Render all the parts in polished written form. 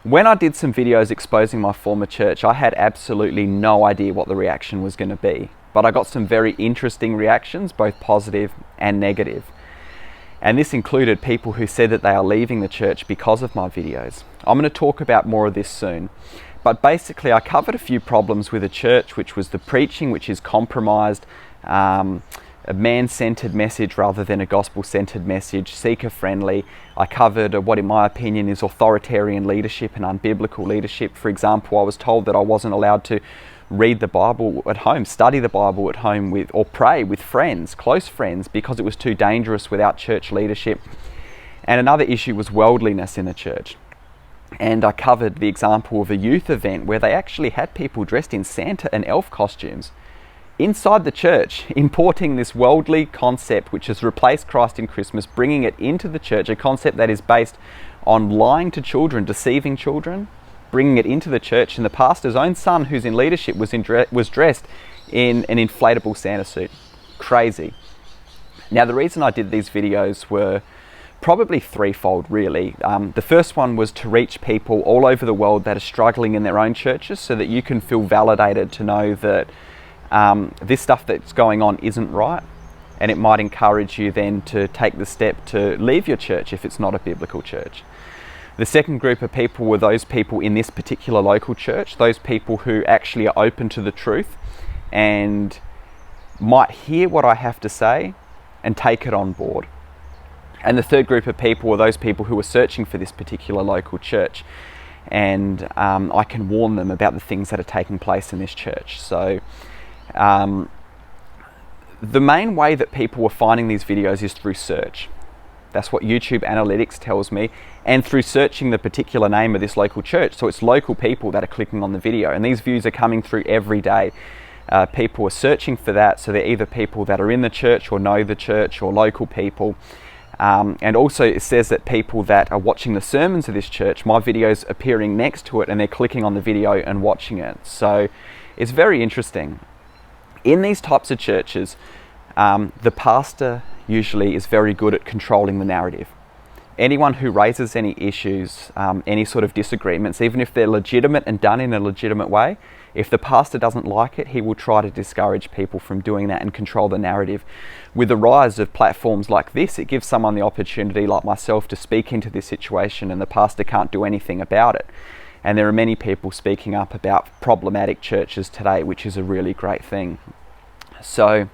When I did some videos exposing my former church, I had absolutely no idea what the reaction was going to be. But I got some very interesting reactions, both positive and negative. And this included people who said that they are leaving the church because of my videos. I'm going to talk about more of this soon. But basically, I covered a few problems with the church, which was the preaching, which is compromised, a man-centered message rather than a gospel-centered message, seeker-friendly. I covered what in my opinion is authoritarian leadership and unbiblical leadership. For example, I was told that I wasn't allowed to read the Bible at home, study the Bible at home or pray with friends, close friends, because it was too dangerous without church leadership. And another issue was worldliness in the church. And I covered the example of a youth event where they actually had people dressed in Santa and elf costumes inside the church, importing this worldly concept which has replaced Christ in Christmas, bringing it into the church, a concept that is based on lying to children, deceiving children, bringing it into the church. And the pastor's own son, who's in leadership, was dressed in an inflatable Santa suit. Crazy. Now, the reason I did these videos were probably threefold, really. The first one was to reach people all over the world that are struggling in their own churches, so that you can feel validated to know that this stuff that's going on isn't right, and it might encourage you then to take the step to leave your church if it's not a biblical church. The second group of people were those people in this particular local church, those people who actually are open to the truth and might hear what I have to say and take it on board. And the third group of people were those people who were searching for this particular local church, and I can warn them about the things that are taking place in this church. So the main way that people were finding these videos is through search. That's what YouTube analytics tells me, and through searching the particular name of this local church. So it's local people that are clicking on the video, and these views are coming through every day. People are searching for that, so they're either people that are in the church or know the church or local people. And also it says that people that are watching the sermons of this church, my video's appearing next to it, and they're clicking on the video and watching it. So it's very interesting. In these types of churches, the pastor usually is very good at controlling the narrative. Anyone who raises any issues, any sort of disagreements, even if they're legitimate and done in a legitimate way, if the pastor doesn't like it, he will try to discourage people from doing that and control the narrative. With the rise of platforms like this, it gives someone the opportunity, like myself, to speak into this situation, and the pastor can't do anything about it. And there are many people speaking up about problematic churches today, which is a really great thing. So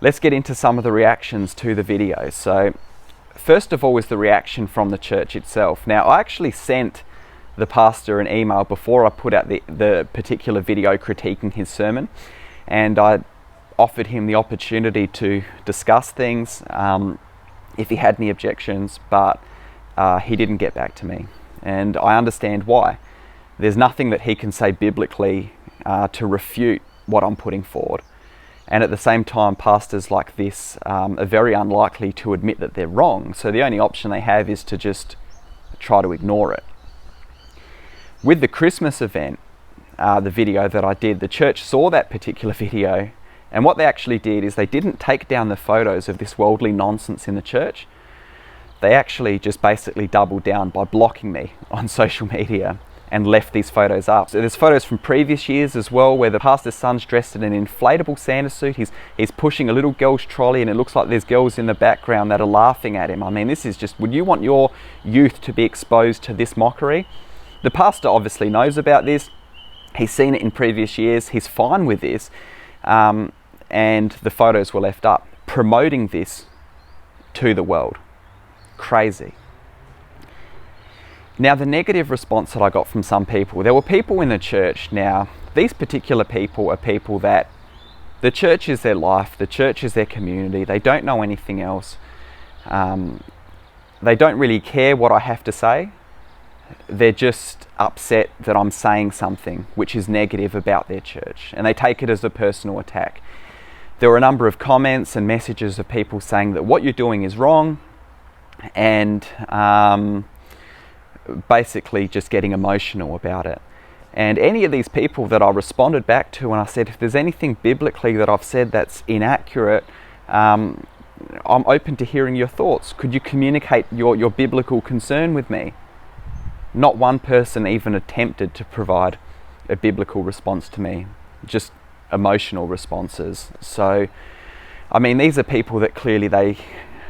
let's get into some of the reactions to the video. So first of all is the reaction from the church itself. Now, I actually sent the pastor an email before I put out the particular video critiquing his sermon, and I offered him the opportunity to discuss things if he had any objections, but he didn't get back to me. And I understand why. There's nothing that he can say biblically to refute what I'm putting forward. And at the same time, pastors like this are very unlikely to admit that they're wrong. So the only option they have is to just try to ignore it. With the Christmas event, the video that I did, the church saw that particular video, and what they actually did is they didn't take down the photos of this worldly nonsense in the church. They actually just basically doubled down by blocking me on social media and left these photos up. So there's photos from previous years as well, where the pastor's son's dressed in an inflatable Santa suit. He's pushing a little girl's trolley, and it looks like there's girls in the background that are laughing at him. I mean, this is just, would you want your youth to be exposed to this mockery? The pastor obviously knows about this. He's seen it in previous years. He's fine with this. And the photos were left up, promoting this to the world. Crazy. Now, the negative response that I got from some people, there were people in the church. Now, these particular people are people that the church is their life, the church is their community. They don't know anything else. They don't really care what I have to say. They're just upset that I'm saying something which is negative about their church, and they take it as a personal attack. There were a number of comments and messages of people saying that what you're doing is wrong, and basically just getting emotional about it. And any of these people that I responded back to, and I said, if there's anything biblically that I've said that's inaccurate, I'm open to hearing your thoughts. Could you communicate your biblical concern with me? not one person even attempted to provide a biblical response to me, just emotional responses. So, I mean, these are people that clearly they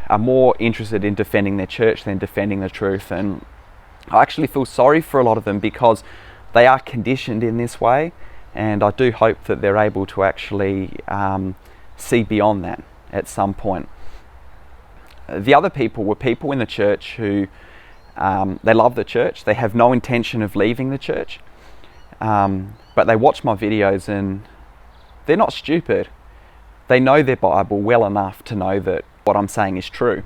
are more interested in defending their church than defending the truth. And I actually feel sorry for a lot of them because they are conditioned in this way. And I do hope that they're able to actually see beyond that at some point. The other people were people in the church who they love the church. They have no intention of leaving the church. But they watch my videos and they're not stupid. They know their Bible well enough to know that what I'm saying is true.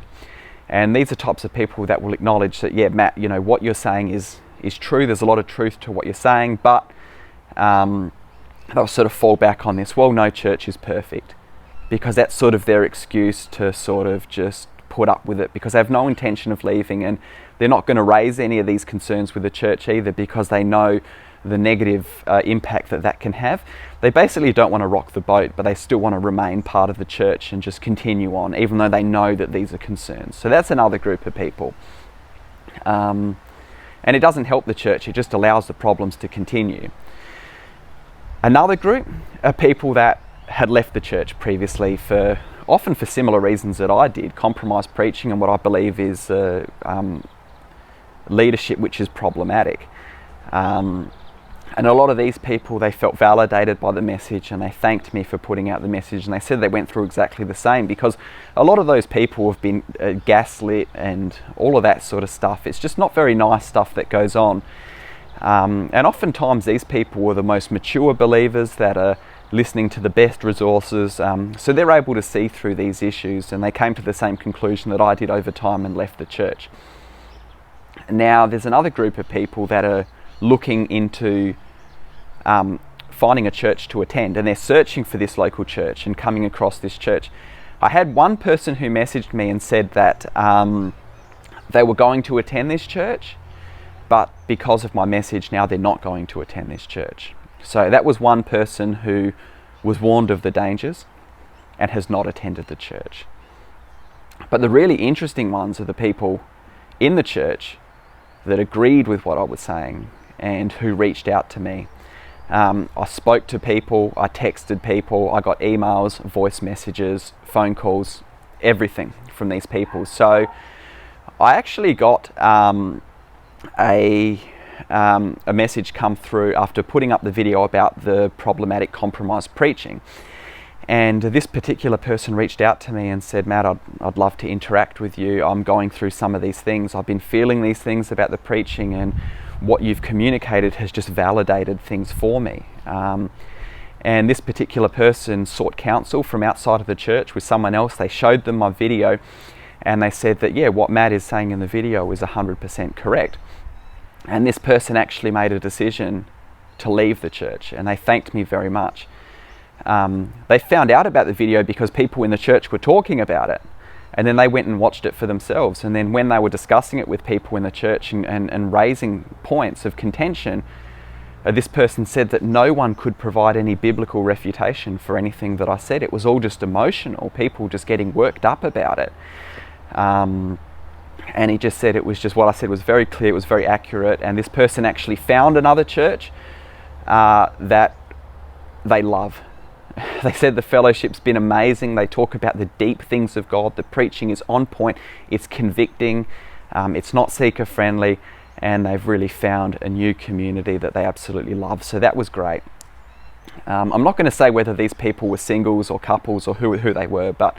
And these are types of people that will acknowledge that, yeah, Matt, you know, what you're saying is true. There's a lot of truth to what you're saying, but they'll sort of fall back on this, well, no church is perfect, because that's sort of their excuse to sort of just put up with it, because they have no intention of leaving, and they're not going to raise any of these concerns with the church either, because they know the negative impact that can have. They basically don't want to rock the boat, but they still want to remain part of the church and just continue on, even though they know that these are concerns. So that's another group of people. And it doesn't help the church, it just allows the problems to continue. Another group are people that had left the church previously often for similar reasons that I did, compromised preaching and what I believe is leadership which is problematic. And a lot of these people, they felt validated by the message and they thanked me for putting out the message, and they said they went through exactly the same, because a lot of those people have been gaslit and all of that sort of stuff. It's just not very nice stuff that goes on. And oftentimes these people were the most mature believers that are listening to the best resources, so they're able to see through these issues, and they came to the same conclusion that I did over time and left the church. Now there's another group of people that are looking into finding a church to attend, and they're searching for this local church and coming across this church. I had one person who messaged me and said that they were going to attend this church, but because of my message now they're not going to attend this church. So that was one person who was warned of the dangers and has not attended the church. But the really interesting ones are the people in the church that agreed with what I was saying and who reached out to me. I spoke to people, I texted people, I got emails, voice messages, phone calls, everything from these people. So I actually got a message come through after putting up the video about the problematic compromised preaching. And this particular person reached out to me and said, Matt, I'd love to interact with you. I'm going through some of these things. I've been feeling these things about the preaching, and what you've communicated has just validated things for me. And this particular person sought counsel from outside of the church with someone else. They showed them my video and they said that, yeah, what Matt is saying in the video is 100% correct. And this person actually made a decision to leave the church, and they thanked me very much. They found out about the video because people in the church were talking about it, and then they went and watched it for themselves. And then when they were discussing it with people in the church and raising points of contention, this person said that no one could provide any biblical refutation for anything that I said. It was all just emotional, people just getting worked up about it. And he just said it was just, what I said was very clear, it was very accurate. And this person actually found another church that they love. They said the fellowship's been amazing. They talk about the deep things of God. The preaching is on point. It's convicting. It's not seeker friendly. And they've really found a new community that they absolutely love. So that was great. I'm not going to say whether these people were singles or couples or who they were, but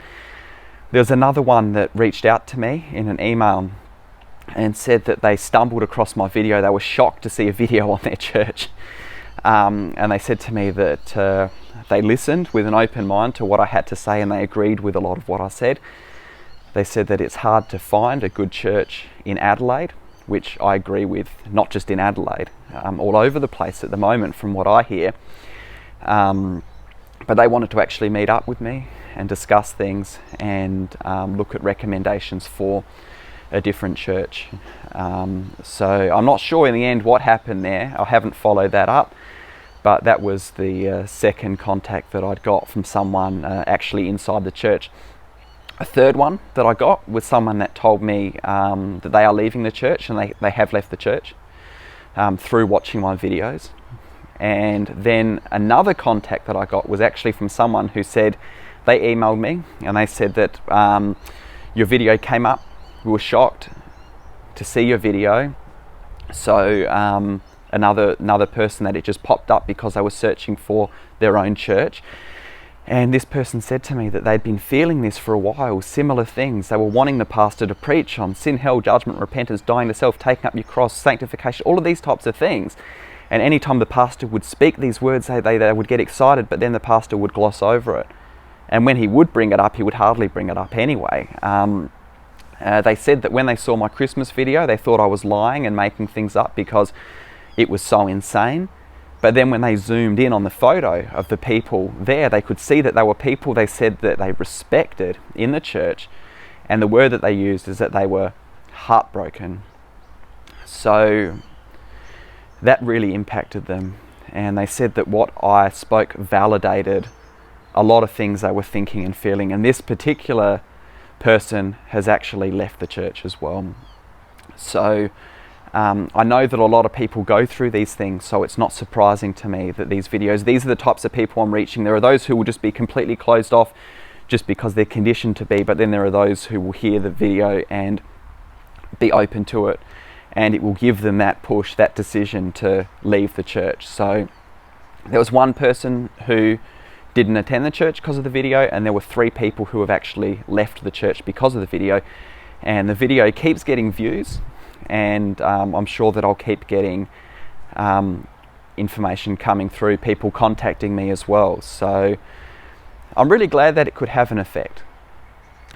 there's another one that reached out to me in an email and said that they stumbled across my video. They were shocked to see a video on their church. And they said to me that they listened with an open mind to what I had to say, and they agreed with a lot of what I said. They said that it's hard to find a good church in Adelaide, which I agree with, not just in Adelaide, all over the place at the moment from what I hear. But they wanted to actually meet up with me and discuss things and look at recommendations for a different church. So I'm not sure in the end what happened there. I haven't followed that up, but that was the second contact that I'd got from someone actually inside the church. A third one that I got was someone that told me that they are leaving the church, and they have left the church. through watching my videos. And then another contact that I got was actually from someone who said, they emailed me and they said that your video came up, we were shocked to see your video. So another person that it just popped up because they were searching for their own church. And this person said to me that they'd been feeling this for a while, similar things. They were wanting the pastor to preach on sin, hell, judgment, repentance, dying to self, taking up your cross, sanctification, all of these types of things. And anytime the pastor would speak these words, they would get excited, but then the pastor would gloss over it. And when he would bring it up, he would hardly bring it up anyway. They said that when they saw my Christmas video, they thought I was lying and making things up because it was so insane. But then when they zoomed in on the photo of the people there, they could see that they were people they said that they respected in the church. And the word that they used is that they were heartbroken. So that really impacted them. And they said that what I spoke validated a lot of things they were thinking and feeling. And this particular person has actually left the church as well. So I know that a lot of people go through these things, so it's not surprising to me that these videos, these are the types of people I'm reaching. There are those who will just be completely closed off just because they're conditioned to be, but then there are those who will hear the video and be open to it, and it will give them that push, that decision to leave the church. So there was one person who didn't attend the church because of the video, and there were 3 people who have actually left the church because of the video. And the video keeps getting views, and I'm sure that I'll keep getting information coming through, people contacting me as well. So I'm really glad that it could have an effect.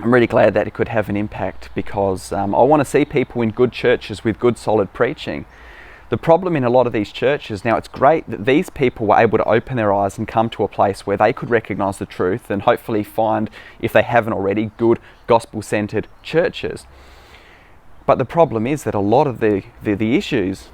I'm really glad that it could have an impact, because I want to see people in good churches with good solid preaching. The problem in a lot of these churches, now it's great that these people were able to open their eyes and come to a place where they could recognize the truth and hopefully find, if they haven't already, good gospel-centered churches. But the problem is that a lot of the issues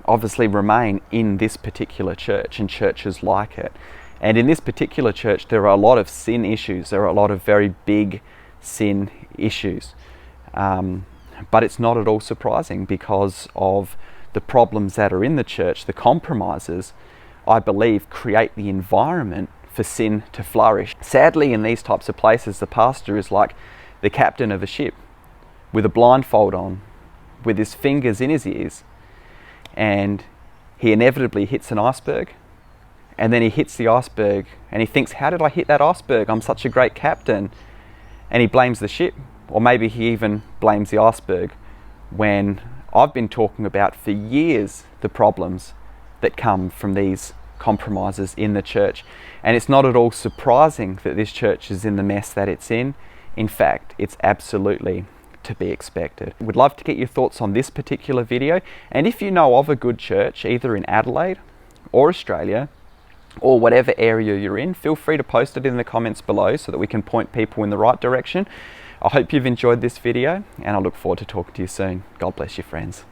obviously remain in this particular church and churches like it. And in this particular church, there are a lot of sin issues. There are a lot of very big sin issues. But it's not at all surprising because of the problems that are in the church. The compromises, I believe, create the environment for sin to flourish. Sadly, in these types of places, the pastor is like the captain of a ship with a blindfold on, with his fingers in his ears, and he inevitably hits an iceberg, and then he hits the iceberg and he thinks, how did I hit that iceberg? I'm such a great captain. And he blames the ship, or maybe he even blames the iceberg, when I've been talking about for years the problems that come from these compromises in the church. And it's not at all surprising that this church is in the mess that it's in. In fact, it's absolutely to be expected. Would love to get your thoughts on this particular video, and if you know of a good church either in Adelaide or Australia or whatever area you're in, feel free to post it in the comments below so that we can point people in the right direction. I hope you've enjoyed this video, and I look forward to talking to you soon. God bless you, friends.